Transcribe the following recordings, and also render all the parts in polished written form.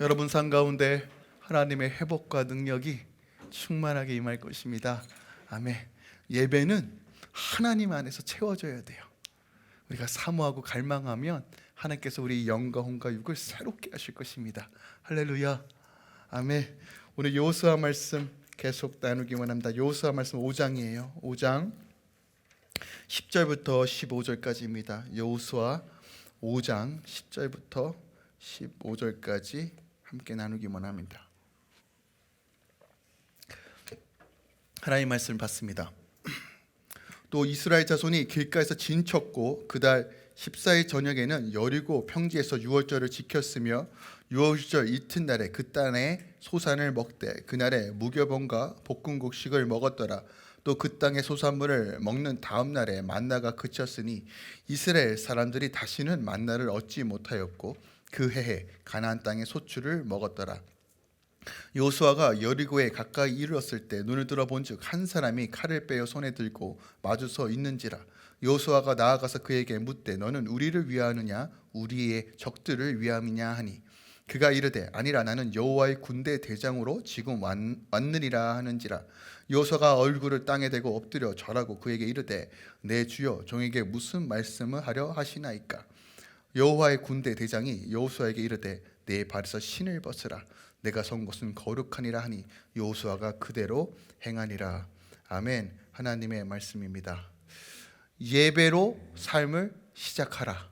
여러분 삶 가운데 하나님의 회복과 능력이 충만하게 임할 것입니다. 아멘. 예배는 하나님 안에서 채워져야 돼요. 우리가 사모하고 갈망하면 하나님께서 우리 영과 혼과 육을 새롭게 하실 것입니다. 할렐루야. 아멘. 오늘 여호수아 말씀 계속 나누기만 합니다. 여호수아 말씀 5장이에요. 5장 10절부터 15절까지입니다. 여호수아 5장 10절부터 15절까지 함께 나누기만 합니다. 하나님 말씀 받습니다. 또 이스라엘 자손이 길가에서 진쳤고 그달 14일 저녁에는 여리고 평지에서 유월절을 지켰으며 유월절 이튿날에 그 땅의 소산을 먹되 그날에 무교병과 볶음곡식을 먹었더라. 또 그 땅의 소산물을 먹는 다음 날에 만나가 그쳤으니 이스라엘 사람들이 다시는 만나를 얻지 못하였고 그 해에 가나안 땅의 소출을 먹었더라. 여호수아가 여리고에 가까이 이르렀을 때 눈을 들어본즉 한 사람이 칼을 빼어 손에 들고 마주서 있는지라. 여호수아가 나아가서 그에게 묻되 너는 우리를 위하느냐 우리의 적들을 위함이냐 하니 그가 이르되 아니라 나는 여호와의 군대 대장으로 지금 왔느니라 하는지라. 여호수아가 얼굴을 땅에 대고 엎드려 절하고 그에게 이르되 내 주여 종에게 무슨 말씀을 하려 하시나이까. 여호와의 군대 대장이 여호수아에게 이르되 내 발에서 신을 벗으라. 내가 선 곳은 거룩하니라 하니 여호수아가 그대로 행하니라. 아멘. 하나님의 말씀입니다. 예배로 삶을 시작하라.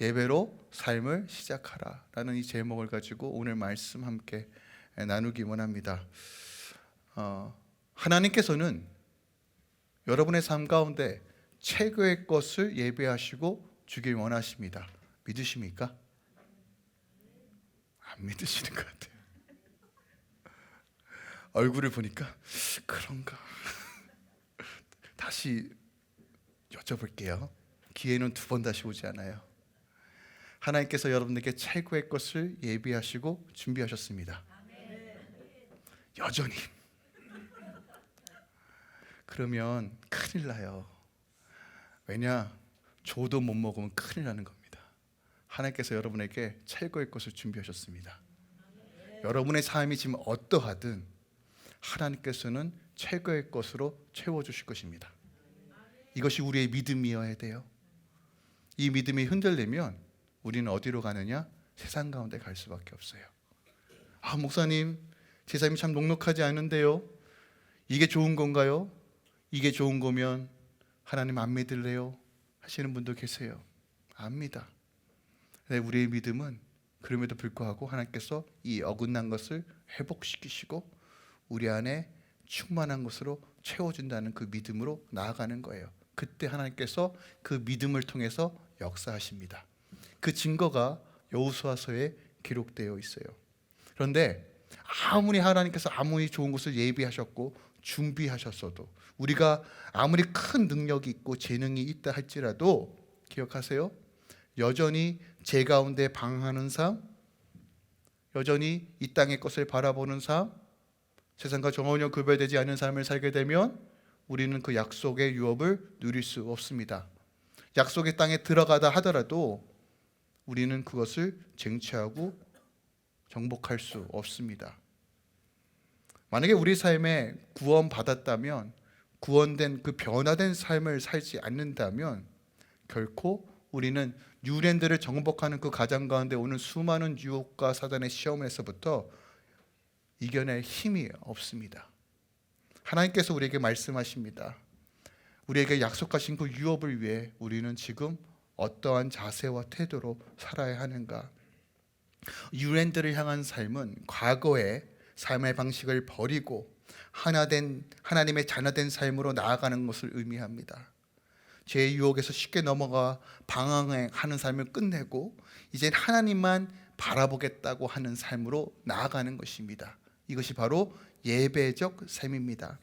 예배로 삶을 시작하라 라는 이 제목을 가지고 오늘 말씀 함께 나누기 원합니다. 하나님께서는 여러분의 삶 가운데 최고의 것을 예배하시고 주길 원하십니다. 믿으십니까? 안 믿으시는 것 같아요. 얼굴을 보니까 그런가. 다시 여쭤볼게요. 기회는 두 번 다시 오지 않아요. 하나님께서 여러분들께 최고의 것을 예비하시고 준비하셨습니다. 여전히. 그러면 큰일 나요. 왜냐? 줘도 못 먹으면 큰일 나는 겁니다. 하나님께서 여러분에게 최고의 것을 준비하셨습니다. 여러분의 삶이 지금 어떠하든 하나님께서는 최고의 것으로 채워주실 것입니다. 이것이 우리의 믿음이어야 돼요. 이 믿음이 흔들리면 우리는 어디로 가느냐? 세상 가운데 갈 수밖에 없어요. 목사님, 제 삶이 참 녹록하지 않은데요. 이게 좋은 건가요? 이게 좋은 거면 하나님 안 믿을래요? 하시는 분도 계세요. 압니다. 우리의 믿음은 그럼에도 불구하고 하나님께서 이 어긋난 것을 회복시키시고 우리 안에 충만한 것으로 채워준다는 그 믿음으로 나아가는 거예요. 그때 하나님께서 그 믿음을 통해서 역사하십니다. 그 증거가 여호수아서에 기록되어 있어요. 그런데 하나님께서 아무리 좋은 것을 예비하셨고 준비하셨어도 우리가 아무리 큰 능력이 있고 재능이 있다 할지라도 기억하세요. 여전히 제 가운데 방황하는 삶, 여전히 이 땅의 것을 바라보는 삶, 세상과 전혀 구별되지 않는 삶을 살게 되면 우리는 그 약속의 유업을 누릴 수 없습니다. 약속의 땅에 들어가다 하더라도 우리는 그것을 쟁취하고 정복할 수 없습니다. 만약에 우리 삶에 구원받았다면, 구원된 그 변화된 삶을 살지 않는다면 결코 우리는 뉴랜드를 정복하는 그 과정 가운데 오는 수많은 유혹과 사단의 시험에서부터 이겨낼 힘이 없습니다. 하나님께서 우리에게 말씀하십니다. 우리에게 약속하신 그 유업을 위해 우리는 지금 어떠한 자세와 태도로 살아야 하는가? 뉴랜드를 향한 삶은 과거의 삶의 방식을 버리고 하나님의 자녀된 삶으로 나아가는 것을 의미합니다. 죄의 유혹에서 쉽게 넘어가 방황하는 삶을 끝내고 이젠 하나님만 바라보겠다고 하는 삶으로 나아가는 것입니다. 이것이 바로 예배적 삶입니다.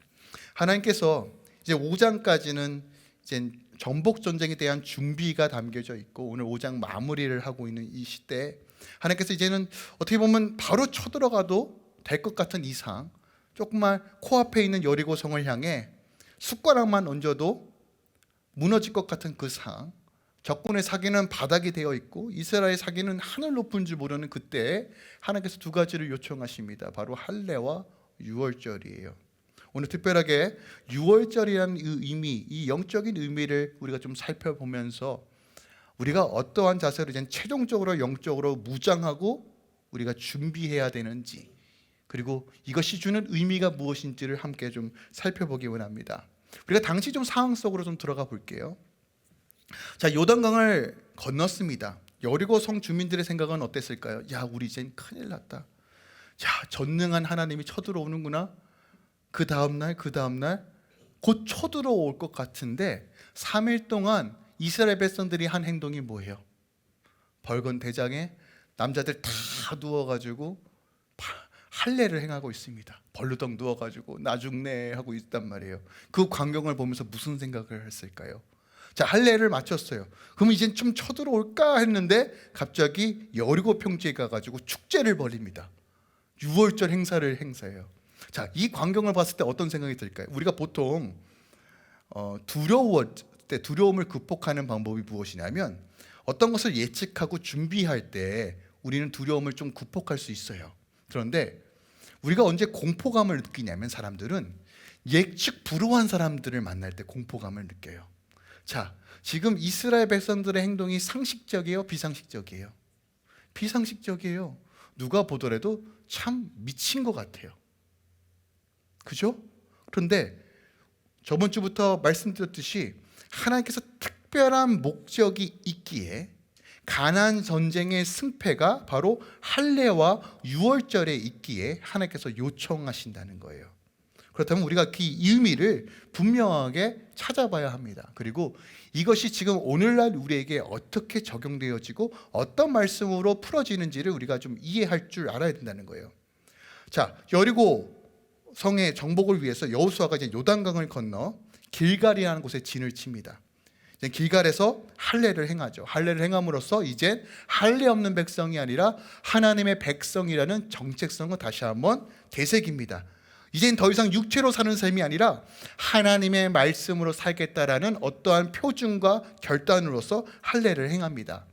하나님께서 이제 5장까지는 이제 정복 전쟁에 대한 준비가 담겨져 있고 오늘 5장 마무리를 하고 있는 이 시대에 하나님께서 이제는 어떻게 보면 바로 쳐들어가도 될 것 같은 이상 조금만 코앞에 있는 여리고성을 향해 숟가락만 얹어도 무너질 것 같은 그 상황, 적군의 사기는 바닥이 되어 있고 이스라엘의 사기는 하늘 높은 줄 모르는 그때 하나님께서 두 가지를 요청하십니다. 바로 할례와 유월절이에요. 오늘 특별하게 유월절이라는 의미, 이 영적인 의미를 우리가 좀 살펴보면서 우리가 어떠한 자세로 이제 최종적으로 영적으로 무장하고 우리가 준비해야 되는지, 그리고 이것이 주는 의미가 무엇인지를 함께 좀 살펴보기 원합니다. 우리가 당시 좀 상황 속으로 좀 들어가 볼게요. 자, 요단강을 건넜습니다. 여리고 성 주민들의 생각은 어땠을까요? 야, 우리 이젠 큰일 났다. 야, 전능한 하나님이 쳐들어오는구나. 그 다음날 곧 쳐들어올 것 같은데 3일 동안 이스라엘 백성들이 한 행동이 뭐예요? 벌건 대장에 남자들 다 누워가지고 할례를 행하고 있습니다. 벌르덩 누워가지고 나 죽네 하고 있단 말이에요. 그 광경을 보면서 무슨 생각을 했을까요? 자, 할례를 마쳤어요. 그럼 이젠 좀 쳐들어올까 했는데 갑자기 여리고 평지에 가가지고 축제를 벌입니다. 유월절 행사해요. 자, 이 광경을 봤을 때 어떤 생각이 들까요? 우리가 보통 두려움을 극복하는 방법이 무엇이냐면 어떤 것을 예측하고 준비할 때 우리는 두려움을 좀 극복할 수 있어요. 그런데 우리가 언제 공포감을 느끼냐면 사람들은 예측 불허한 사람들을 만날 때 공포감을 느껴요. 자, 지금 이스라엘 백성들의 행동이 상식적이에요? 비상식적이에요? 비상식적이에요. 누가 보더라도 참 미친 것 같아요. 그죠? 그런데 저번 주부터 말씀드렸듯이 하나님께서 특별한 목적이 있기에 가나안 전쟁의 승패가 바로 할례와 유월절에 있기에 하나님께서 요청하신다는 거예요. 그렇다면 우리가 그 의미를 분명하게 찾아봐야 합니다. 그리고 이것이 지금 오늘날 우리에게 어떻게 적용되어지고 어떤 말씀으로 풀어지는지를 우리가 좀 이해할 줄 알아야 된다는 거예요. 자, 여리고 성의 정복을 위해서 여호수아가 이제 요단강을 건너 길갈이라는 곳에 진을 칩니다. 이제 길갈에서 할례를 행하죠. 할례를 행함으로써 이제 할례 없는 백성이 아니라 하나님의 백성이라는 정체성을 다시 한번 되새깁니다. 이젠 더 이상 육체로 사는 삶이 아니라 하나님의 말씀으로 살겠다라는 어떠한 표준과 결단으로서 할례를 행합니다.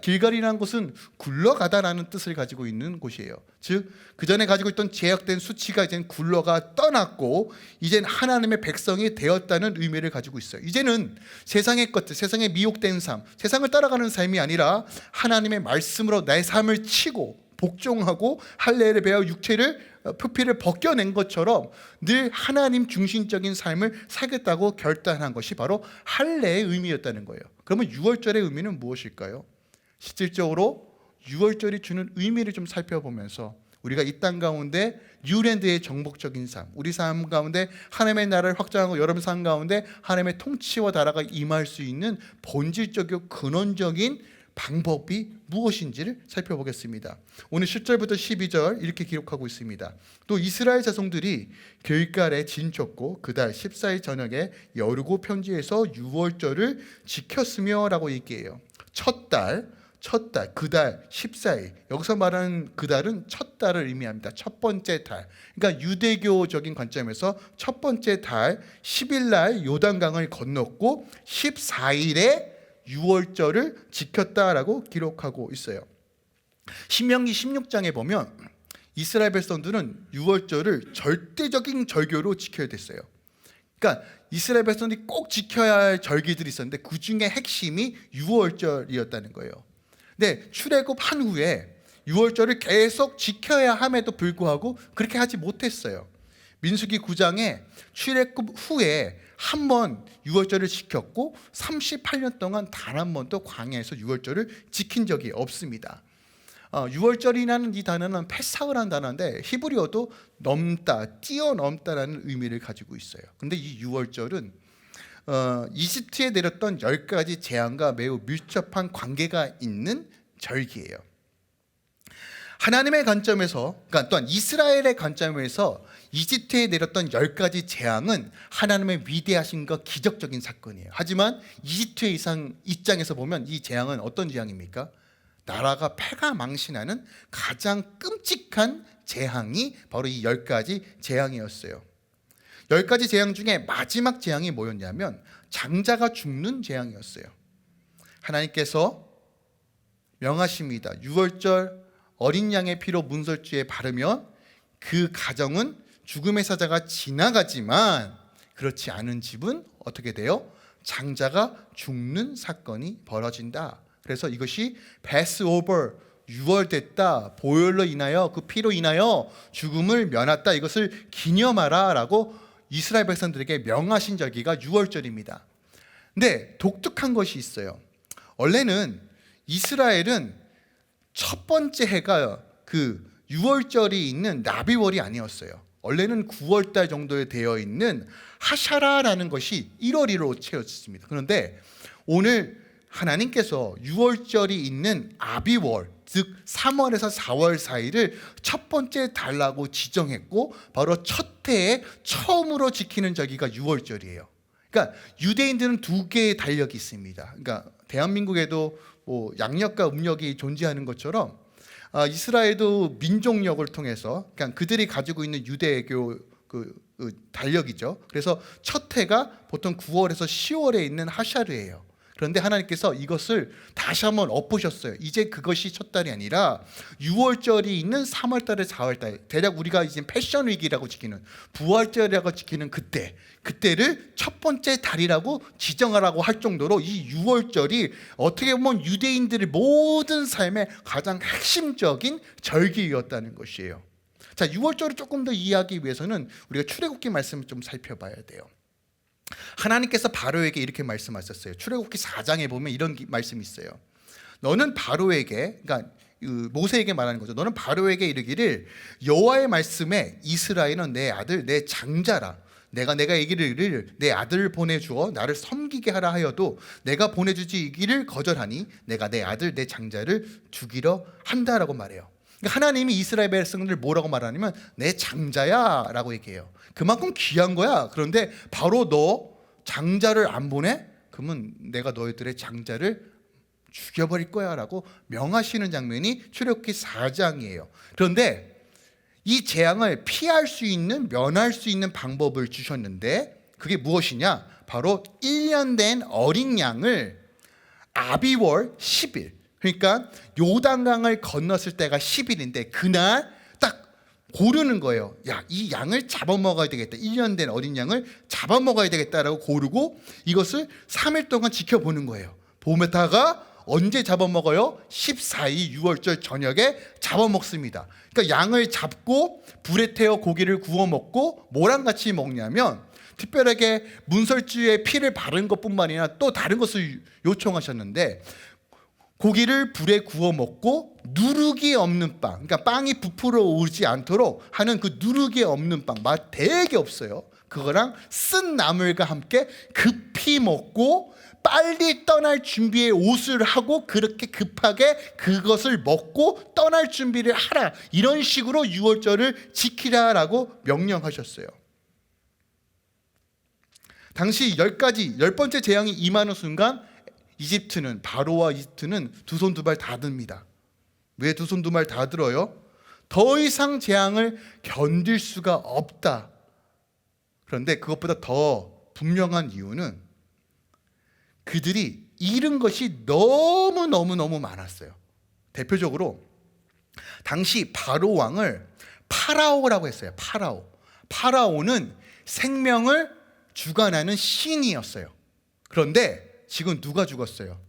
길갈이라는 곳은 굴러가다라는 뜻을 가지고 있는 곳이에요. 즉, 그 전에 가지고 있던 제약된 수치가 이젠 굴러가 떠났고 이젠 하나님의 백성이 되었다는 의미를 가지고 있어요. 이제는 세상의 것들, 세상에 미혹된 삶, 세상을 따라가는 삶이 아니라 하나님의 말씀으로 나의 삶을 치고 복종하고 할례를 베어 표피를 벗겨낸 것처럼 늘 하나님 중심적인 삶을 살겠다고 결단한 것이 바로 할례의 의미였다는 거예요. 그러면 유월절의 의미는 무엇일까요? 실질적으로 유월절이 주는 의미를 좀 살펴보면서 우리가 이 땅 가운데 뉴랜드의 정복적인 삶, 우리 삶 가운데 하나님의 나라를 확장하고 여러분 삶 가운데 하나님의 통치와 나라가 임할 수 있는 본질적이고 근원적인 방법이 무엇인지를 살펴보겠습니다. 오늘 10절부터 12절 이렇게 기록하고 있습니다. 또 이스라엘 자손들이 길갈에 진쳤고 그달 14일 저녁에 여리고 평지에서 유월절을 지켰으며 라고 얘기해요. 첫 달, 그달 14일. 여기서 말하는 그달은 첫 달을 의미합니다. 첫 번째 달. 그러니까 유대교적인 관점에서 첫 번째 달 10일 날 요단강을 건넜고 14일에 유월절을 지켰다라고 기록하고 있어요. 신명기 16장에 보면 이스라엘 백성들은 유월절을 절대적인 절교로 지켜야 됐어요. 그러니까 이스라엘 백성들이 꼭 지켜야 할 절기들이 있었는데 그 중에 핵심이 유월절이었다는 거예요. 근데 출애굽한 후에 유월절을 계속 지켜야 함에도 불구하고 그렇게 하지 못했어요. 민수기 9장에 출애굽 후에 한 번 유월절을 지켰고 38년 동안 단 한 번도 광야에서 유월절을 지킨 적이 없습니다. 유월절이라는 이 단어는 페사흐라는 단어인데 히브리어도 넘다, 뛰어넘다라는 의미를 가지고 있어요. 근데 이 유월절은 이집트에 내렸던 10가지 재앙과 매우 밀접한 관계가 있는 절기예요. 하나님의 관점에서, 그러니까 또한 이스라엘의 관점에서 이집트에 내렸던 10가지 재앙은 하나님의 위대하신과 기적적인 사건이에요. 하지만 이집트의 입장에서 보면 이 재앙은 어떤 재앙입니까? 나라가 패가 망신하는 가장 끔찍한 재앙이 바로 이 10가지 재앙이었어요. 10가지 재앙 중에 마지막 재앙이 뭐였냐면 장자가 죽는 재앙이었어요. 하나님께서 명하십니다. 유월절 어린 양의 피로 문설주에 바르면 그 가정은 죽음의 사자가 지나가지만 그렇지 않은 집은 어떻게 돼요? 장자가 죽는 사건이 벌어진다. 그래서 이것이 패스오버, 유월됐다, 보혈로 인하여 그 피로 인하여 죽음을 면했다, 이것을 기념하라 라고 이스라엘 백성들에게 명하신 절기가 유월절입니다. 근데 독특한 것이 있어요. 원래는 이스라엘은 첫 번째 해가 그 유월절이 있는 나비월이 아니었어요. 원래는 9월달 정도에 되어 있는 하샤라라는 것이 1월로 채워졌습니다. 그런데 오늘 하나님께서 유월절이 있는 아비월, 즉 3월에서 4월 사이를 첫 번째 달라고 지정했고 바로 첫 해에 처음으로 지키는 절기가 유월절이에요. 그러니까 유대인들은 두 개의 달력이 있습니다. 그러니까 대한민국에도 뭐 양력과 음력이 존재하는 것처럼 이스라엘도 민족력을 통해서 그냥 그들이 가지고 있는 유대교 그 달력이죠. 그래서 첫 해가 보통 9월에서 10월에 있는 하샤르예요. 그런데 하나님께서 이것을 다시 한번 엎으셨어요. 이제 그것이 첫 달이 아니라 6월절이 있는 3월달에 4월달, 대략 우리가 이제 패션위기라고 지키는 부활절이라고 지키는 그때를 첫 번째 달이라고 지정하라고 할 정도로 이 6월절이 어떻게 보면 유대인들의 모든 삶의 가장 핵심적인 절기였다는 것이에요. 자, 6월절을 조금 더 이해하기 위해서는 우리가 출애굽기 말씀을 좀 살펴봐야 돼요. 하나님께서 바로에게 이렇게 말씀하셨어요. 출애굽기 4장에 보면 이런 말씀이 있어요. 너는 바로에게, 그러니까 모세에게 말하는 거죠. 너는 바로에게 이르기를 여호와의 말씀에 이스라엘은 내 아들 내 장자라. 내가 이기를 내 아들을 보내주어 나를 섬기게 하라 하여도 내가 보내주지기를 거절하니 내가 내 아들 내 장자를 죽이려 한다라고 말해요. 그러니까 하나님이 이스라엘 백성들 뭐라고 말하냐면 내 장자야 라고 얘기해요. 그만큼 귀한 거야. 그런데 바로 너 장자를 안 보내? 그러면 내가 너희들의 장자를 죽여버릴 거야 라고 명하시는 장면이 출애굽기 4장이에요. 그런데 이 재앙을 피할 수 있는, 면할 수 있는 방법을 주셨는데 그게 무엇이냐? 바로 1년 된 어린 양을 아비월 10일, 그러니까 요단강을 건넜을 때가 10일인데 그날 딱 고르는 거예요. 야, 이 양을 잡아먹어야 되겠다. 1년 된 어린 양을 잡아먹어야 되겠다라고 고르고 이것을 3일 동안 지켜보는 거예요. 보메타가 언제 잡아먹어요? 14일 6월절 저녁에 잡아먹습니다. 그러니까 양을 잡고 불에 태워 고기를 구워 먹고 뭐랑 같이 먹냐면 특별하게 문설주에 피를 바른 것뿐만 아니라 또 다른 것을 요청하셨는데 고기를 불에 구워 먹고 누룩이 없는 빵, 그러니까 빵이 부풀어 오르지 않도록 하는 그 누룩이 없는 빵, 맛 되게 없어요. 그거랑 쓴 나물과 함께 급히 먹고 빨리 떠날 준비의 옷을 하고 그렇게 급하게 그것을 먹고 떠날 준비를 하라. 이런 식으로 6월절을 지키라라고 명령하셨어요. 당시 10번째 재앙이 임하는 순간 이집트는, 바로와 이집트는 두 손 두 발 다 듭니다. 왜 두 손 두 발 다 들어요? 더 이상 재앙을 견딜 수가 없다. 그런데 그것보다 더 분명한 이유는 그들이 잃은 것이 너무 많았어요. 대표적으로 당시 바로 왕을 파라오라고 했어요. 파라오는 생명을 주관하는 신이었어요. 그런데 지금 누가 죽었어요?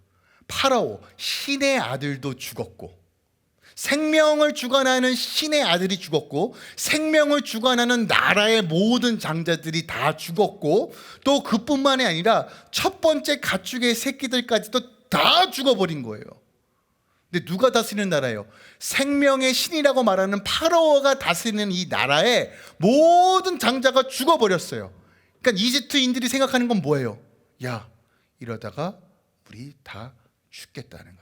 파라오, 신의 아들도 죽었고, 생명을 주관하는 신의 아들이 죽었고, 생명을 주관하는 나라의 모든 장자들이 다 죽었고, 또 그뿐만이 아니라 첫 번째 가축의 새끼들까지도 다 죽어버린 거예요. 근데 누가 다스리는 나라예요? 생명의 신이라고 말하는 파라오가 다스리는 이 나라의 모든 장자가 죽어버렸어요. 그러니까 이집트인들이 생각하는 건 뭐예요? 야, 이러다가 우리 다 죽겠다는 거예요.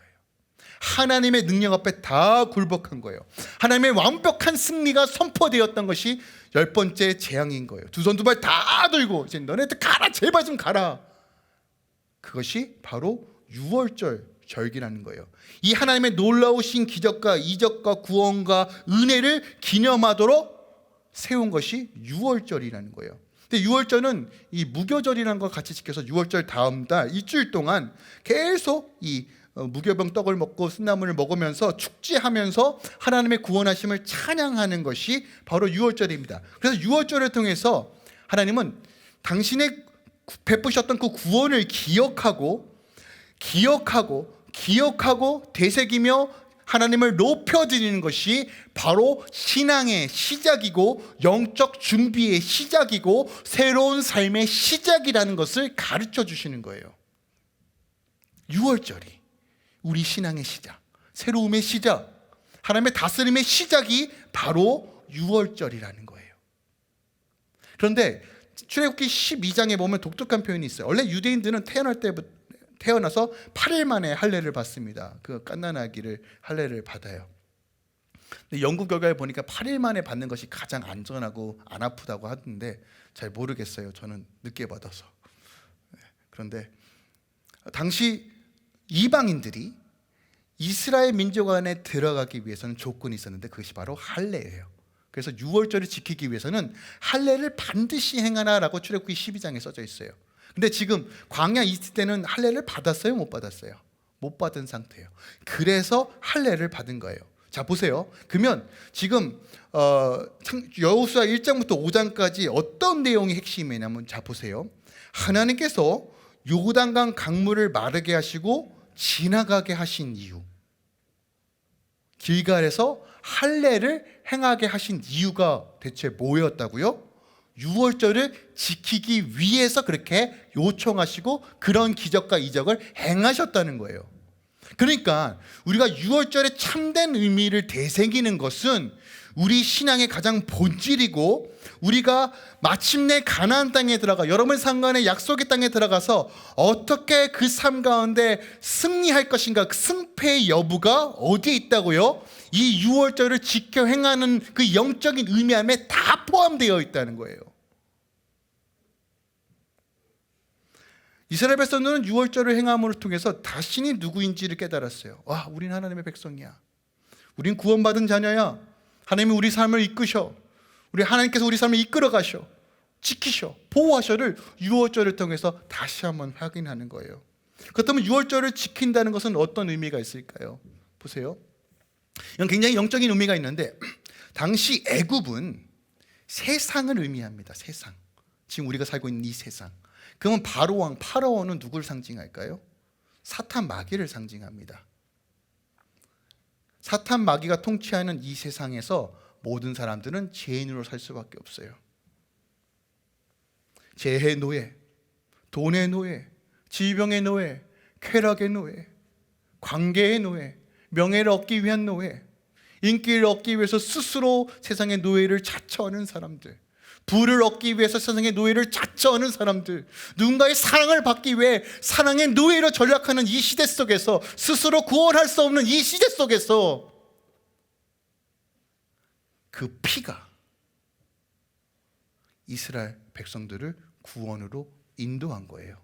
하나님의 능력 앞에 다 굴복한 거예요. 하나님의 완벽한 승리가 선포되었던 것이 10번째 재앙인 거예요. 두 손 두 발 다 들고 이제 너네들 가라, 제발 좀 가라. 그것이 바로 6월절 절기라는 거예요. 이 하나님의 놀라우신 기적과 이적과 구원과 은혜를 기념하도록 세운 것이 6월절이라는 거예요. 근데 유월절은 이 무교절이라는 걸 같이 지켜서 유월절 다음 달 일주일 동안 계속 이 무교병 떡을 먹고 쓴나물을 먹으면서 축제하면서 하나님의 구원하심을 찬양하는 것이 바로 유월절입니다. 그래서 유월절을 통해서 하나님은 당신의 베푸셨던 그 구원을 기억하고 되새기며 하나님을 높여드리는 것이 바로 신앙의 시작이고 영적 준비의 시작이고 새로운 삶의 시작이라는 것을 가르쳐 주시는 거예요. 유월절이 우리 신앙의 시작, 새로움의 시작, 하나님의 다스림의 시작이 바로 유월절이라는 거예요. 그런데 출애굽기 12장에 보면 독특한 표현이 있어요. 원래 유대인들은 태어나서 8일 만에 할례를 받습니다. 그 갓난아기를 할례를 받아요. 근데 연구 결과에 보니까 8일 만에 받는 것이 가장 안전하고 안 아프다고 하던데 잘 모르겠어요. 저는 늦게 받아서. 그런데 당시 이방인들이 이스라엘 민족 안에 들어가기 위해서는 조건이 있었는데 그것이 바로 할례예요. 그래서 유월절을 지키기 위해서는 할례를 반드시 행하라라고 출애굽기 12장에 써져 있어요. 근데 지금 광야 있을 때는 할례를 받았어요? 못 받았어요? 못 받은 상태예요. 그래서 할례를 받은 거예요. 자, 보세요. 그러면 지금 여호수아 1장부터 5장까지 어떤 내용이 핵심이냐면, 자 보세요. 하나님께서 요단강 강물을 마르게 하시고 지나가게 하신 이유, 길갈에서 할례를 행하게 하신 이유가 대체 뭐였다고요? 유월절을 지키기 위해서 그렇게 요청하시고 그런 기적과 이적을 행하셨다는 거예요. 그러니까 우리가 유월절의 참된 의미를 되새기는 것은 우리 신앙의 가장 본질이고, 우리가 마침내 가나안 땅에 들어가 여러분 상관의 약속의 땅에 들어가서 어떻게 그 삶 가운데 승리할 것인가, 그 승패의 여부가 어디에 있다고요? 이 유월절을 지켜 행하는 그 영적인 의미함에 다 포함되어 있다는 거예요. 이스라엘 백성들은 유월절을 행함을 통해서 자신이 누구인지를 깨달았어요. 와, 우린 하나님의 백성이야. 우린 구원받은 자녀야. 하나님이 우리 삶을 이끄셔. 우리 하나님께서 우리 삶을 이끌어 가셔, 지키셔, 보호하셔를 유월절을 통해서 다시 한번 확인하는 거예요. 그렇다면 유월절을 지킨다는 것은 어떤 의미가 있을까요? 보세요. 이건 굉장히 영적인 의미가 있는데, 당시 애굽은 세상을 의미합니다. 세상. 지금 우리가 살고 있는 이 세상. 그러면 바로왕 파라오는 누구를 상징할까요? 사탄 마귀를 상징합니다. 사탄 마귀가 통치하는 이 세상에서 모든 사람들은 죄인으로 살 수밖에 없어요. 재해의 노예, 돈의 노예, 질병의 노예, 쾌락의 노예, 관계의 노예, 명예를 얻기 위한 노예, 인기를 얻기 위해서 스스로 세상의 노예를 자처하는 사람들, 부를 얻기 위해서 세상의 노예를 자처하는 사람들, 누군가의 사랑을 받기 위해 사랑의 노예로 전락하는 이 시대 속에서, 스스로 구원할 수 없는 이 시대 속에서 그 피가 이스라엘 백성들을 구원으로 인도한 거예요.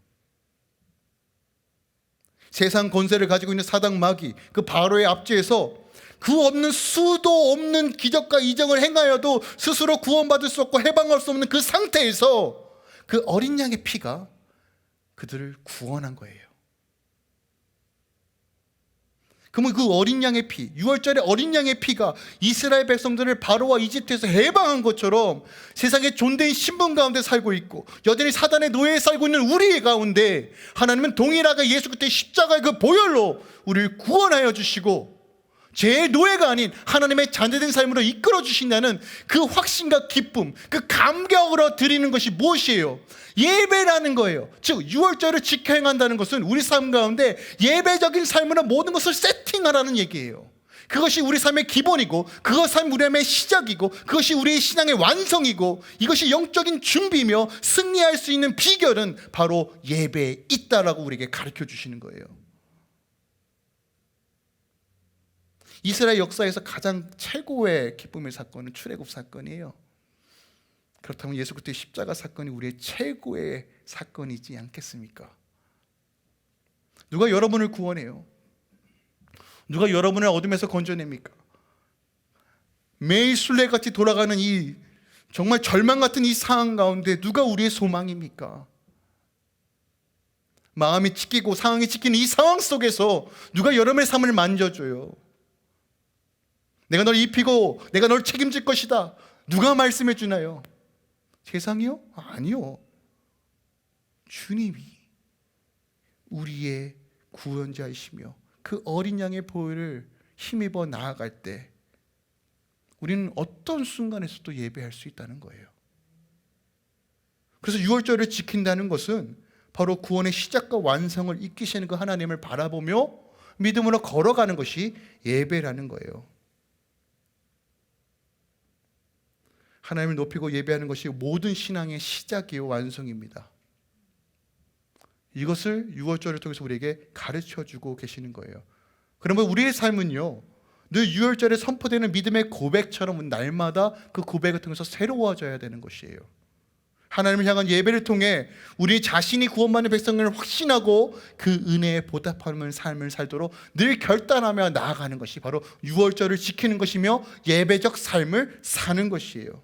세상 권세를 가지고 있는 사단 마귀, 그 바로의 압제에서 그 없는 수도 없는 기적과 이적을 행하여도 스스로 구원받을 수 없고 해방할 수 없는 그 상태에서 그 어린 양의 피가 그들을 구원한 거예요. 그러면 그 어린 양의 피, 유월절의 어린 양의 피가 이스라엘 백성들을 바로와 이집트에서 해방한 것처럼 세상의 존대인 신분 가운데 살고 있고 여전히 사단의 노예에 살고 있는 우리 가운데 하나님은 동일하게 예수 그리스도의 십자가의 그 보혈로 우리를 구원하여 주시고 죄의 노예가 아닌 하나님의 자녀된 삶으로 이끌어 주신다는 그 확신과 기쁨, 그 감격으로 드리는 것이 무엇이에요? 예배라는 거예요. 즉 유월절을 지켜 행한다는 것은 우리 삶 가운데 예배적인 삶으로 모든 것을 세팅하라는 얘기예요. 그것이 우리 삶의 기본이고, 그것이 우리 삶의 시작이고, 그것이 우리의 신앙의 완성이고, 이것이 영적인 준비며 승리할 수 있는 비결은 바로 예배에 있다라고 우리에게 가르쳐 주시는 거예요. 이스라엘 역사에서 가장 최고의 기쁨의 사건은 출애굽 사건이에요. 그렇다면 예수 그리스도의 십자가 사건이 우리의 최고의 사건이지 않겠습니까? 누가 여러분을 구원해요? 누가 여러분을 어둠에서 건져냅니까? 매일 순례같이 돌아가는 이 정말 절망 같은 이 상황 가운데 누가 우리의 소망입니까? 마음이 찢기고 상황이 찢기는 이 상황 속에서 누가 여러분의 삶을 만져줘요? 내가 널 입히고 내가 널 책임질 것이다, 누가 말씀해 주나요? 세상이요? 아니요. 주님이 우리의 구원자이시며 그 어린 양의 보혈을 힘입어 나아갈 때 우리는 어떤 순간에서도 예배할 수 있다는 거예요. 그래서 유월절을 지킨다는 것은 바로 구원의 시작과 완성을 이끄시는 그 하나님을 바라보며 믿음으로 걸어가는 것이 예배라는 거예요. 하나님을 높이고 예배하는 것이 모든 신앙의 시작이요 완성입니다. 이것을 유월절을 통해서 우리에게 가르쳐주고 계시는 거예요. 그러면 우리의 삶은요, 늘 유월절에 선포되는 믿음의 고백처럼 날마다 그 고백을 통해서 새로워져야 되는 것이에요. 하나님을 향한 예배를 통해 우리 자신이 구원받는 백성을 확신하고 그 은혜에 보답하는 삶을 살도록 늘 결단하며 나아가는 것이 바로 유월절을 지키는 것이며 예배적 삶을 사는 것이에요.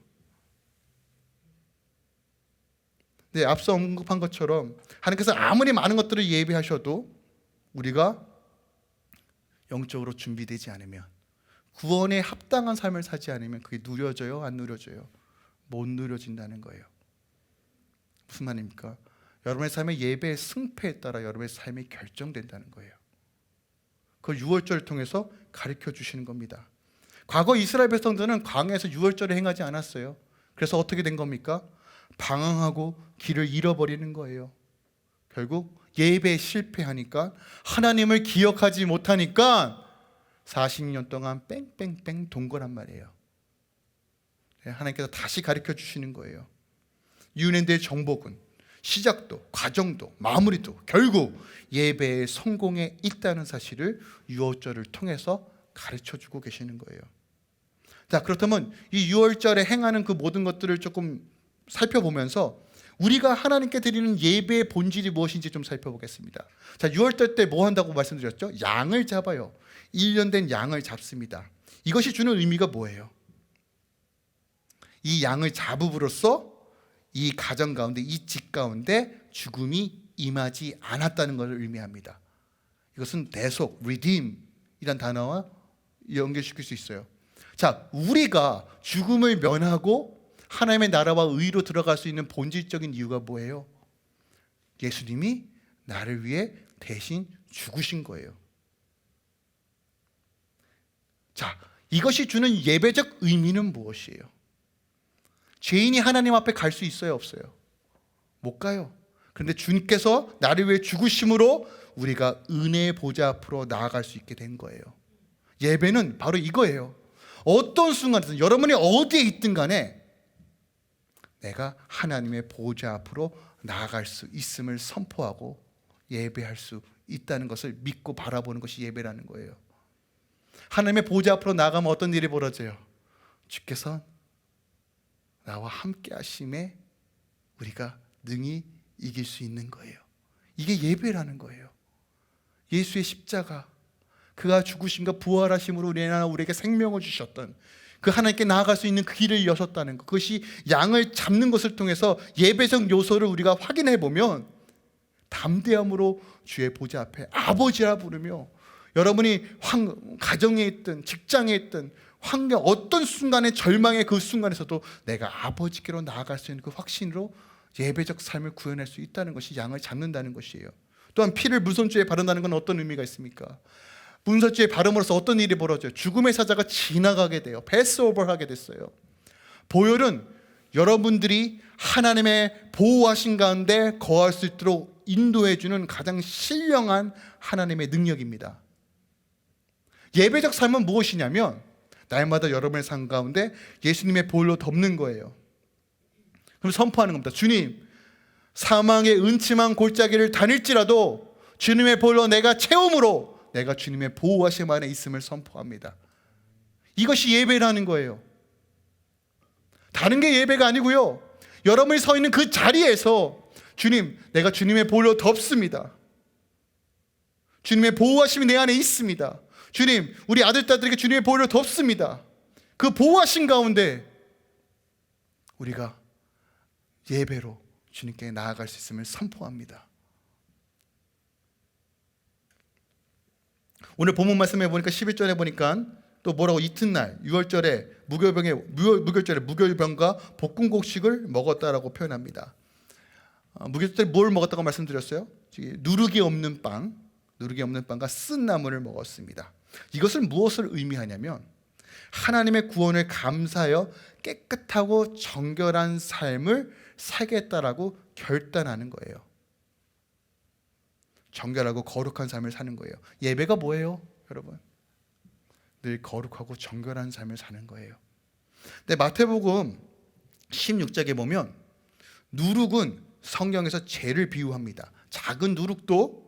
네, 앞서 언급한 것처럼 하나님께서 아무리 많은 것들을 예배하셔도 우리가 영적으로 준비되지 않으면, 구원에 합당한 삶을 사지 않으면 그게 누려져요? 안 누려져요? 못 누려진다는 거예요. 무슨 말입니까? 여러분의 삶의 예배의 승패에 따라 여러분의 삶이 결정된다는 거예요. 그걸 유월절을 통해서 가르쳐 주시는 겁니다. 과거 이스라엘 백성들은 광야에서 유월절을 행하지 않았어요. 그래서 어떻게 된 겁니까? 방황하고 길을 잃어버리는 거예요. 결국 예배에 실패하니까, 하나님을 기억하지 못하니까 40년 동안 뺑뺑뺑 돈 거란 말이에요. 하나님께서 다시 가르쳐 주시는 거예요. 유년대의 정복은 시작도, 과정도, 마무리도 결국 예배의 성공에 있다는 사실을 유월절을 통해서 가르쳐 주고 계시는 거예요. 자, 그렇다면 이 유월절에 행하는 그 모든 것들을 조금 살펴보면서 우리가 하나님께 드리는 예배의 본질이 무엇인지 좀 살펴보겠습니다. 자, 유월절 때 뭐 한다고 말씀드렸죠? 양을 잡아요. 1년 된 양을 잡습니다. 이것이 주는 의미가 뭐예요? 이 양을 잡음으로써 이 가정 가운데, 이 집 가운데 죽음이 임하지 않았다는 것을 의미합니다. 이것은 대속, redeem이란 단어와 연결시킬 수 있어요. 자, 우리가 죽음을 면하고 하나님의 나라와 의로 들어갈 수 있는 본질적인 이유가 뭐예요? 예수님이 나를 위해 대신 죽으신 거예요. 자, 이것이 주는 예배적 의미는 무엇이에요? 죄인이 하나님 앞에 갈 수 있어요, 없어요? 못 가요. 그런데 주님께서 나를 위해 죽으심으로 우리가 은혜의 보좌 앞으로 나아갈 수 있게 된 거예요. 예배는 바로 이거예요. 어떤 순간에든 여러분이 어디에 있든 간에 내가 하나님의 보좌 앞으로 나아갈 수 있음을 선포하고 예배할 수 있다는 것을 믿고 바라보는 것이 예배라는 거예요. 하나님의 보좌 앞으로 나가면 어떤 일이 벌어져요? 주께서 나와 함께 하심에 우리가 능히 이길 수 있는 거예요. 이게 예배라는 거예요. 예수의 십자가, 그가 죽으심과 부활하심으로 우리에게 생명을 주셨던 그 하나님께 나아갈 수 있는 그 길을 여셨다는 것, 그것이 양을 잡는 것을 통해서 예배적 요소를 우리가 확인해 보면 담대함으로 주의 보좌 앞에 아버지라 부르며, 여러분이 가정에 있든 직장에 있든 환경 어떤 순간의 절망의 그 순간에서도 내가 아버지께로 나아갈 수 있는 그 확신으로 예배적 삶을 구현할 수 있다는 것이 양을 잡는다는 것이에요. 또한 피를 문선주에 바른다는 건 어떤 의미가 있습니까? 문선주에 바름으로써 어떤 일이 벌어져요? 죽음의 사자가 지나가게 돼요. 패스오버하게 됐어요. 보혈은 여러분들이 하나님의 보호하신 가운데 거할 수 있도록 인도해 주는 가장 신령한 하나님의 능력입니다. 예배적 삶은 무엇이냐면 날마다 여러분의 삶 가운데 예수님의 보혈로 덮는 거예요. 그럼 선포하는 겁니다. 주님, 사망의 은침한 골짜기를 다닐지라도 주님의 보혈로 내가 채움으로 내가 주님의 보호하심 안에 있음을 선포합니다. 이것이 예배라는 거예요. 다른 게 예배가 아니고요, 여러분이 서 있는 그 자리에서 주님, 내가 주님의 보혈로 덮습니다. 주님의 보호하심이 내 안에 있습니다. 주님, 우리 아들, 딸들에게 주님의 보혈로 덮습니다. 그 보호하신 가운데 우리가 예배로 주님께 나아갈 수 있음을 선포합니다. 오늘 본문 말씀해 보니까 11절에 보니까 또 뭐라고 이튿날 6월절에 무교병과 볶음곡식을 먹었다라고 표현합니다. 무교절 뭘 먹었다고 말씀드렸어요? 누룩이 없는 빵과 쓴 나물을 먹었습니다. 이것을 무엇을 의미하냐면 하나님의 구원을 감사하여 깨끗하고 정결한 삶을 살겠다라고 결단하는 거예요. 정결하고 거룩한 삶을 사는 거예요. 예배가 뭐예요, 여러분? 늘 거룩하고 정결한 삶을 사는 거예요. 근데 마태복음 16장에 보면 누룩은 성경에서 죄를 비유합니다. 작은 누룩도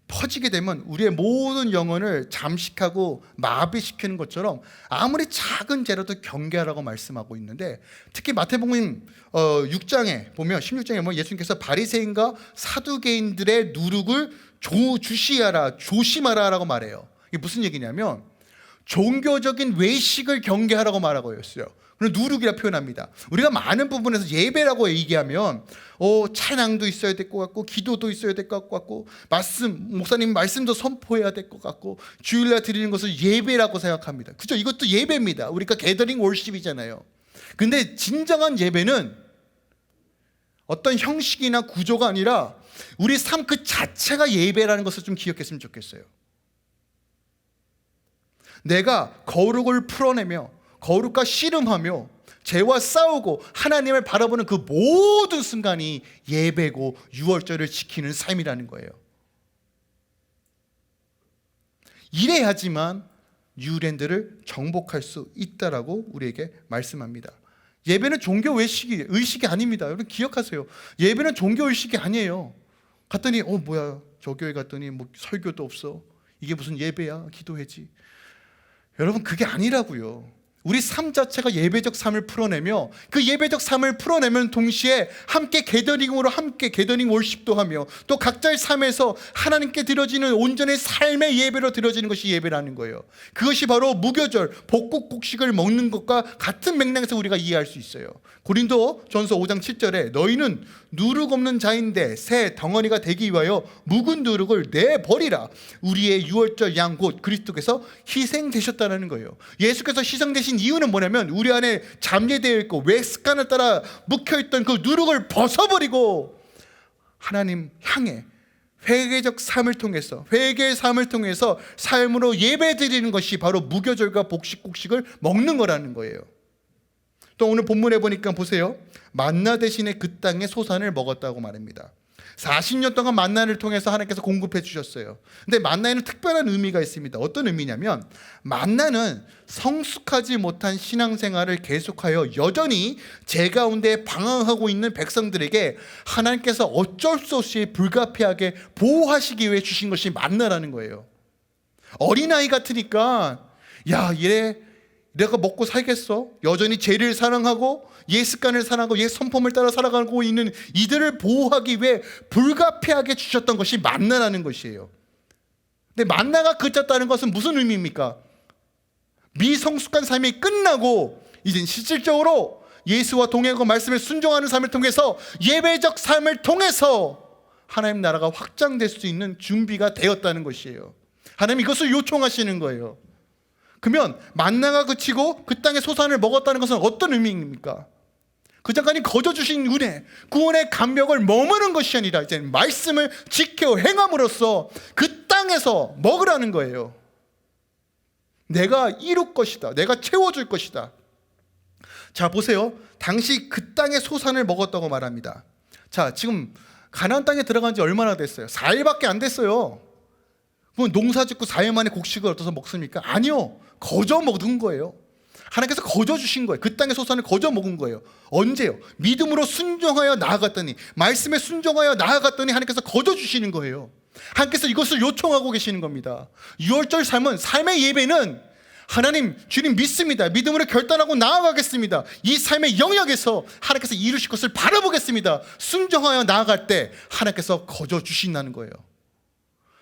퍼지게 되면 우리의 모든 영혼을 잠식하고 마비시키는 것처럼 아무리 작은 죄라도 경계하라고 말씀하고 있는데, 특히 마태복음 6장에 보면 16장에 보면 예수님께서 바리새인과 사두개인들의 누룩을 주시하라, 조심하라라고 말해요. 이게 무슨 얘기냐면 종교적인 외식을 경계하라고 말하고 있어요. 그래서 누룩이라 표현합니다. 우리가 많은 부분에서 예배라고 얘기하면 찬양도 있어야 될 것 같고, 기도도 있어야 될 것 같고, 목사님 말씀도 선포해야 될 것 같고, 주일날 드리는 것을 예배라고 생각합니다. 그죠? 이것도 예배입니다. 우리가 게더링 월십이잖아요. 근데 진정한 예배는 어떤 형식이나 구조가 아니라 우리 삶 그 자체가 예배라는 것을 좀 기억했으면 좋겠어요. 내가 거룩을 풀어내며 거룩과 씨름하며 죄와 싸우고 하나님을 바라보는 그 모든 순간이 예배고 유월절을 지키는 삶이라는 거예요. 이래야지만 뉴랜드를 정복할 수 있다라고 우리에게 말씀합니다. 예배는 종교 의식이 아닙니다. 여러분 기억하세요. 예배는 종교 의식이 아니에요. 갔더니 뭐야, 저 교회 갔더니 뭐 설교도 없어. 이게 무슨 예배야? 기도회지. 여러분 그게 아니라고요. 우리 삶 자체가 예배적 삶을 풀어내며 그 예배적 삶을 풀어내면 동시에 함께 게더링으로 함께 게더링 월십도 하며 또 각자의 삶에서 하나님께 드려지는 온전히 삶의 예배로 드려지는 것이 예배라는 거예요. 그것이 바로 무교절 볶음곡식을 먹는 것과 같은 맥락에서 우리가 이해할 수 있어요. 고린도전서 5장 7절에 너희는 누룩 없는 자인데 새 덩어리가 되기 위하여 묵은 누룩을 내버리라. 우리의 유월절 양 곧 그리스도께서 희생되셨다는 거예요. 예수께서 희생되신 이유는 뭐냐면 우리 안에 잠재되어 있고 외습관을 따라 묵혀있던 그 누룩을 벗어버리고 하나님 향해 회개적 삶을 통해서, 회개의 삶을 통해서 삶으로 예배드리는 것이 바로 무교절과 볶음곡식을 먹는 거라는 거예요. 또 오늘 본문에 보니까 보세요. 만나 대신에 그 땅의 소산을 먹었다고 말합니다. 40년 동안 만나를 통해서 하나님께서 공급해 주셨어요. 근데 만나에는 특별한 의미가 있습니다. 어떤 의미냐면 만나는 성숙하지 못한 신앙생활을 계속하여 여전히 제 가운데 방황하고 있는 백성들에게 하나님께서 어쩔 수 없이 불가피하게 보호하시기 위해 주신 것이 만나라는 거예요. 어린아이 같으니까 이래 내가 먹고 살겠어? 여전히 죄를 사랑하고 옛 습관을 사랑하고 옛 선폼을 따라 살아가고 있는 이들을 보호하기 위해 불가피하게 주셨던 것이 만나라는 것이에요. 근데 만나가 그쳤다는 것은 무슨 의미입니까? 미성숙한 삶이 끝나고 이젠 실질적으로 예수와 동행하고 말씀에 순종하는 삶을 통해서 예배적 삶을 통해서 하나님 나라가 확장될 수 있는 준비가 되었다는 것이에요. 하나님 이것을 요청하시는 거예요. 그러면 만나가 그치고 그 땅의 소산을 먹었다는 것은 어떤 의미입니까? 그 잠깐이 거저 주신 은혜, 구원의 감격을 머무는 것이 아니라 이제 말씀을 지켜 행함으로써 그 땅에서 먹으라는 거예요. 내가 이룰 것이다. 내가 채워줄 것이다. 자 보세요. 당시 그 땅의 소산을 먹었다고 말합니다. 자 지금 가나안 땅에 들어간 지 얼마나 됐어요? 4일밖에 안 됐어요. 그럼 농사 짓고 4일 만에 곡식을 얻어서 먹습니까? 아니요. 거저 먹은 거예요. 하나님께서 거저 주신 거예요. 그 땅의 소산을 거저 먹은 거예요. 언제요? 믿음으로 순종하여 나아갔더니, 말씀에 순종하여 나아갔더니 하나님께서 거저 주시는 거예요. 하나님께서 이것을 요청하고 계시는 겁니다. 유월절 삶은, 삶의 예배는 하나님 주님 믿습니다. 믿음으로 결단하고 나아가겠습니다. 이 삶의 영역에서 하나님께서 이루실 것을 바라보겠습니다. 순종하여 나아갈 때 하나님께서 거저 주신다는 거예요.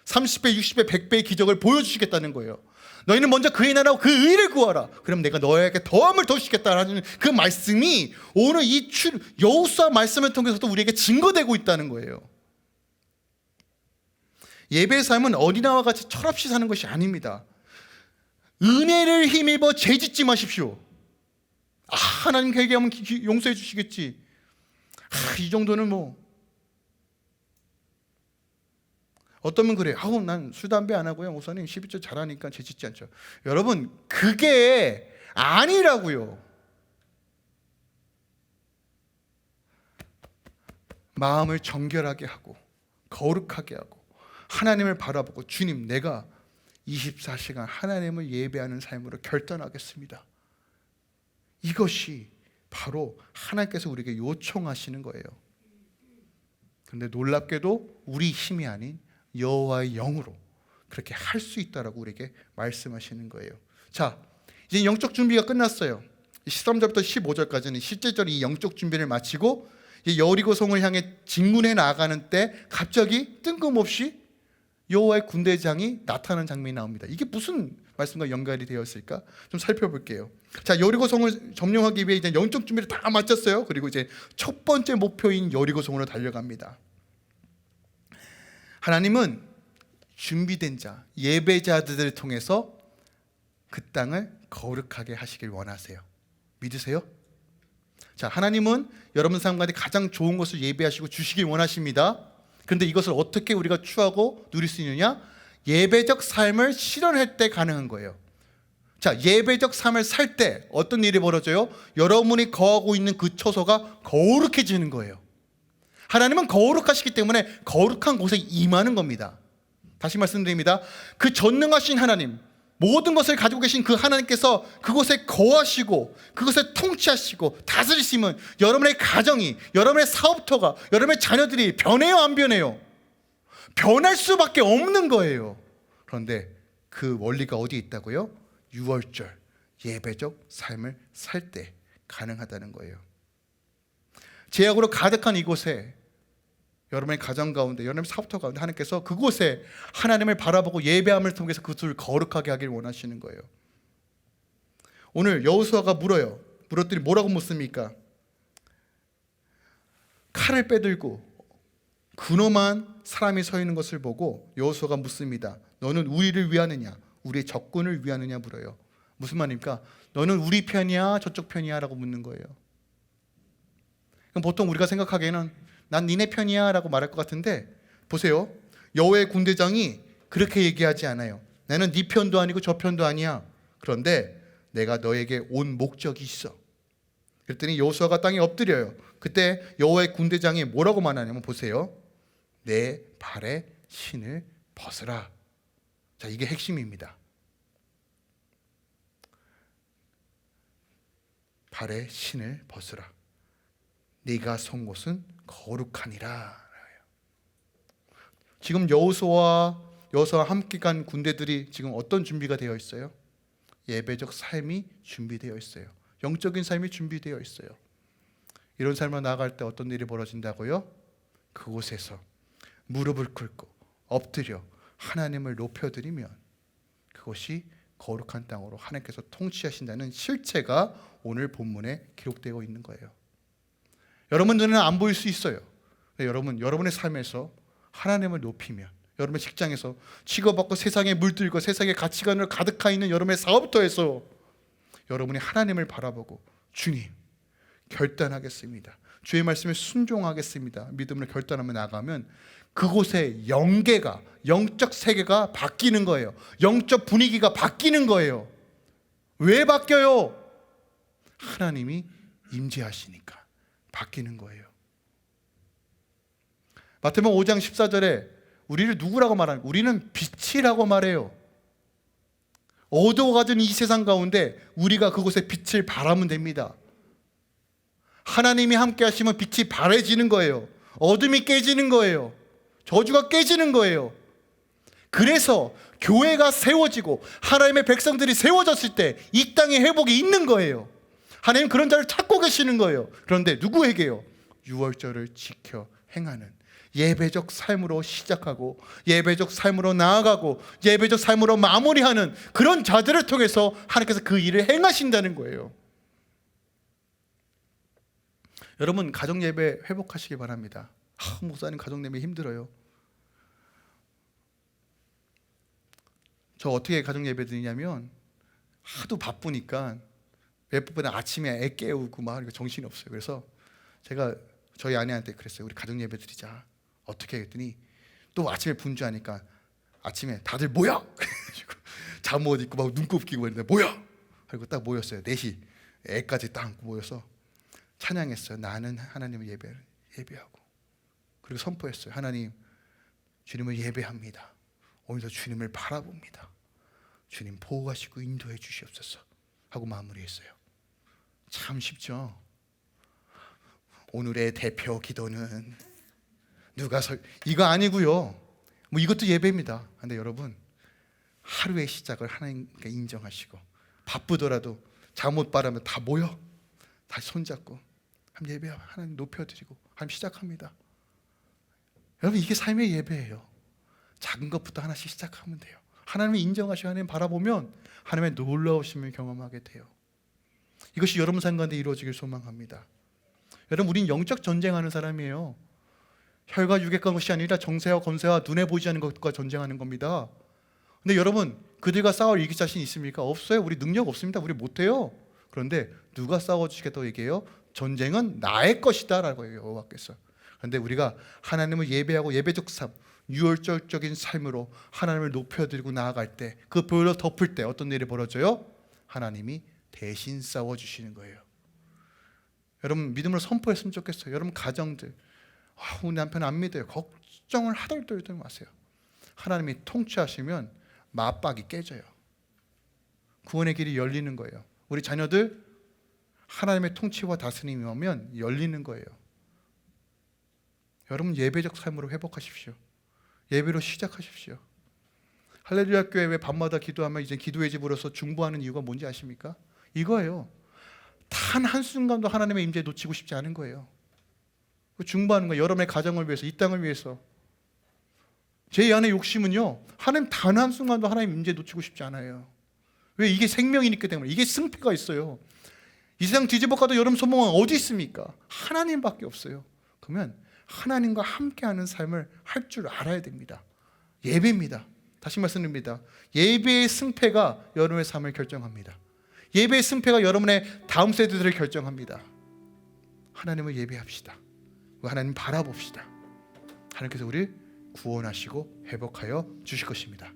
30배, 60배, 100배의 기적을 보여주시겠다는 거예요. 너희는 먼저 그의 나라와 그 의를 구하라. 그럼 내가 너에게 더함을 더시겠다라는 그 말씀이 오늘 이 여호수아 말씀을 통해서도 우리에게 증거되고 있다는 거예요. 예배의 삶은 어린아이와 같이 철없이 사는 것이 아닙니다. 은혜를 힘입어 죄짓지 마십시오. 하나님 회개하면 용서해 주시겠지. 이 정도는 뭐. 어떤 분 그래요. 난 술 담배 안 하고요, 목사님 12조 잘하니까 죄짓지 않죠. 여러분, 그게 아니라고요. 마음을 정결하게 하고 거룩하게 하고 하나님을 바라보고, 주님, 내가 24시간 하나님을 예배하는 삶으로 결단하겠습니다. 이것이 바로 하나님께서 우리에게 요청하시는 거예요. 그런데 놀랍게도 우리 힘이 아닌 여호와의 영으로 그렇게 할 수 있다라고 우리에게 말씀하시는 거예요. 자, 이제 영적 준비가 끝났어요. 13절부터 15절까지는 실제적으로 이 영적 준비를 마치고 여리고성을 향해 진군해 나아가는 때 갑자기 뜬금없이 여호와의 군대장이 나타나는 장면이 나옵니다. 이게 무슨 말씀과 연관이 되어 있을까? 좀 살펴볼게요. 자, 여리고성을 점령하기 위해 이제 영적 준비를 다 마쳤어요. 그리고 이제 첫 번째 목표인 여리고성으로 달려갑니다. 하나님은 준비된 자, 예배자들을 통해서 그 땅을 거룩하게 하시길 원하세요. 믿으세요? 자, 하나님은 여러분 삶 가운데 가장 좋은 것을 예배하시고 주시길 원하십니다. 그런데 이것을 어떻게 우리가 취하고 누릴 수 있느냐? 예배적 삶을 실현할 때 가능한 거예요. 자, 예배적 삶을 살 때 어떤 일이 벌어져요? 여러분이 거하고 있는 그 처소가 거룩해지는 거예요. 하나님은 거룩하시기 때문에 거룩한 곳에 임하는 겁니다. 다시 말씀드립니다. 그 전능하신 하나님, 모든 것을 가지고 계신 그 하나님께서 그곳에 거하시고 그곳에 통치하시고 다스리시면 여러분의 가정이, 여러분의 사업터가, 여러분의 자녀들이 변해요, 안 변해요? 변할 수밖에 없는 거예요. 그런데 그 원리가 어디에 있다고요? 유월절 예배적 삶을 살 때 가능하다는 거예요. 죄악으로 가득한 이곳에, 여러분의 가정 가운데, 여러분의 사업터 가운데 하나님께서 그곳에 하나님을 바라보고 예배함을 통해서 그것을 거룩하게 하길 원하시는 거예요. 오늘 여호수아가 물었더니 뭐라고 묻습니까? 칼을 빼들고 근엄한 사람이 서 있는 것을 보고 여호수아가 묻습니다. 너는 우리를 위하느냐, 우리의 적군을 위하느냐 물어요. 무슨 말입니까? 너는 우리 편이야, 저쪽 편이야 라고 묻는 거예요. 그럼 보통 우리가 생각하기에는 난 니네 편이야 라고 말할 것 같은데, 보세요, 여호와의 군대장이 그렇게 얘기하지 않아요. 나는 네 편도 아니고 저 편도 아니야. 그런데 내가 너에게 온 목적이 있어. 그랬더니 여호수아가 땅에 엎드려요. 그때 여호와의 군대장이 뭐라고 말하냐면, 보세요, 내 발에 신을 벗으라. 자, 이게 핵심입니다. 발에 신을 벗으라. 네가 선 곳은 거룩하니라. 지금 여호수아와 함께 간 군대들이 지금 어떤 준비가 되어 있어요? 예배적 삶이 준비되어 있어요. 영적인 삶이 준비되어 있어요. 이런 삶을 나아갈 때 어떤 일이 벌어진다고요? 그곳에서 무릎을 꿇고 엎드려 하나님을 높여드리면 그것이 거룩한 땅으로 하나님께서 통치하신다는 실체가 오늘 본문에 기록되어 있는 거예요. 여러분 눈에는 안 보일 수 있어요. 여러분의 삶에서 하나님을 높이면, 여러분의 직장에서 치고받고 세상에 물들고 세상의 가치관으로 가득하 있는 여러분의 사업터에서 여러분이 하나님을 바라보고, 주님, 결단하겠습니다, 주의 말씀에 순종하겠습니다, 믿음으로 결단하며 나가면 그곳의 영계가, 영적 세계가 바뀌는 거예요. 영적 분위기가 바뀌는 거예요. 왜 바뀌어요? 하나님이 임재하시니까 바뀌는 거예요. 마태복음 5장 14절에 우리를 누구라고 말하는? 우리는 빛이라고 말해요. 어두워가진 이 세상 가운데 우리가 그곳에 빛을 발하면 됩니다. 하나님이 함께 하시면 빛이 바래지는 거예요. 어둠이 깨지는 거예요. 저주가 깨지는 거예요. 그래서 교회가 세워지고 하나님의 백성들이 세워졌을 때 이 땅에 회복이 있는 거예요. 하나님 그런 자를 찾고 계시는 거예요. 그런데 누구에게요? 유월절을 지켜 행하는, 예배적 삶으로 시작하고 예배적 삶으로 나아가고 예배적 삶으로 마무리하는 그런 자들을 통해서 하나님께서 그 일을 행하신다는 거예요. 여러분, 가정 예배 회복하시기 바랍니다. 목사님 가정 예배 힘들어요. 저 어떻게 가정 예배 드리냐면 하도 바쁘니까 몇 번은 아침에 애 깨우고 막 정신이 없어요. 그래서 제가 저희 아내한테 그랬어요. 우리 가정 예배 드리자. 어떻게 했더니 또 아침에 분주하니까 아침에 다들 모여! 잠옷 입고 막 눈곱 끼고 있는데 모여! 그리고 딱 모였어요. 넷이 애까지 딱 안고 모여서 찬양했어요. 나는 하나님을 예배하고, 그리고 선포했어요. 하나님, 주님을 예배합니다. 오늘도 주님을 바라봅니다. 주님 보호하시고 인도해 주시옵소서 하고 마무리했어요. 참 쉽죠? 오늘의 대표 기도는 이거 아니고요. 뭐 이것도 예배입니다. 근데 여러분, 하루의 시작을 하나님께 인정하시고 바쁘더라도 잠옷 바라면 다 모여 다시 손잡고 한번 예배 하나님 높여드리고 한번 시작합니다. 여러분, 이게 삶의 예배예요. 작은 것부터 하나씩 시작하면 돼요. 하나님을 인정하시고 하나님 바라보면 하나님의 놀라우심을 경험하게 돼요. 이것이 여러분 삶 가운데 이루어지길 소망합니다. 여러분, 우린 영적 전쟁하는 사람이에요. 혈과 육의 것이 아니라 정세와 권세와 눈에 보이지 않는 것과 전쟁하는 겁니다. 근데 여러분, 그들과 싸울 이길 자신 있습니까? 없어요. 우리 능력 없습니다. 우리 못해요. 그런데 누가 싸워주시겠다고 얘기해요? 전쟁은 나의 것이다 라고 여호와께서. 그런데 우리가 하나님을 예배하고 예배적 삶, 유월절적인 삶으로 하나님을 높여드리고 나아갈 때, 그 보혈로 덮을 때 어떤 일이 벌어져요? 하나님이 대신 싸워주시는 거예요. 여러분, 믿음으로 선포했으면 좋겠어요. 여러분 가정들, 우리 남편 안 믿어요. 걱정을 하덜덜 마세요. 하나님이 통치하시면 맞박이 깨져요. 구원의 길이 열리는 거예요. 우리 자녀들 하나님의 통치와 다스림이 오면 열리는 거예요. 여러분, 예배적 삶으로 회복하십시오. 예배로 시작하십시오. 할렐루야 교회 왜 밤마다 기도하면 이제 기도의 집으로서 중보하는 이유가 뭔지 아십니까? 이거예요. 단 한순간도 하나님의 임재에 놓치고 싶지 않은 거예요. 중보하는 거예요. 여러분의 가정을 위해서, 이 땅을 위해서. 제 안의 욕심은요, 하나님 단 한순간도 하나님 임재에 놓치고 싶지 않아요. 왜? 이게 생명이 있기 때문에. 이게 승패가 있어요. 이 세상 뒤집어 가도 여러분 소망은 어디 있습니까? 하나님밖에 없어요. 그러면 하나님과 함께하는 삶을 할 줄 알아야 됩니다. 예배입니다. 다시 말씀드립니다. 예배의 승패가 여러분의 삶을 결정합니다. 예배의 승패가 여러분의 다음 세대들을 결정합니다. 하나님을 예배합시다. 하나님 바라봅시다. 하나님께서 우리를 구원하시고 회복하여 주실 것입니다.